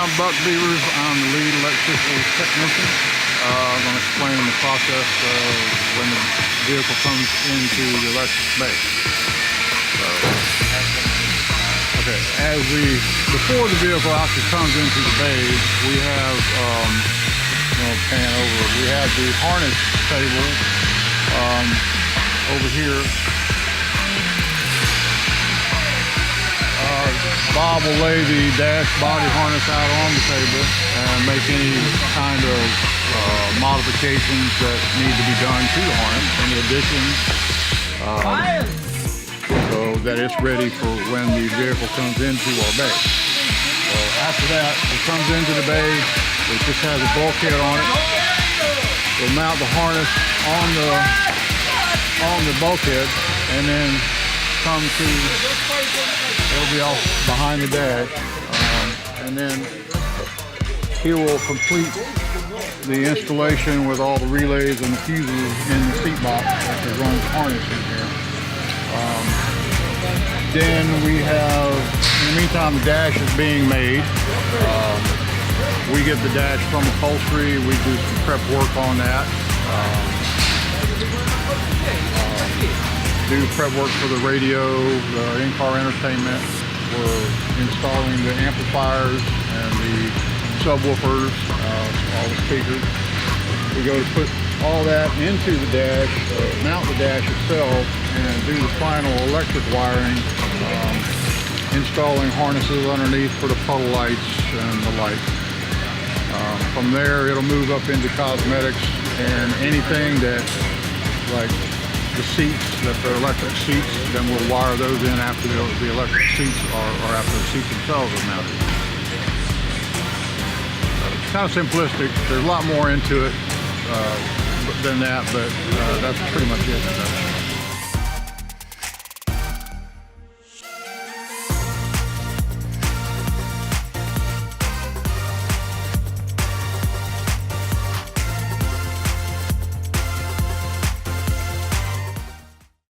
I'm Buck Beavers. I'm the lead electrical technician. I'm going to explain the process when the vehicle comes into the electric bay. Okay, before the vehicle actually comes into the bay, we have, pan over. We have the harness table over here. Bob will lay the dash body harness out on the table and make any kind of modifications that need to be done to the harness, any additions, so that it's ready for when the vehicle comes into our bay. So after that, it comes into the bay, it just has a bulkhead on it. We'll mount the harness on the bulkhead and then come to, it'll be off behind the dash, and then he will complete the installation with all the relays and the fuses in the seat box after he runs the harness in here. Then we have, in the meantime, the dash is being made. We get the dash from upholstery, we do some prep work on that. Do prep work for the radio, the in-car entertainment. We're installing the amplifiers and the subwoofers, all the speakers. We go to put all that into the dash, mount the dash itself, and do the final electric wiring, installing harnesses underneath for the puddle lights and the like. From there, it'll move up into cosmetics and anything that, like the seats, that they're electric seats, then we'll wire those in after the electric seats or after the seats themselves are mounted. It's kind of simplistic. There's a lot more into it than that, but that's pretty much it.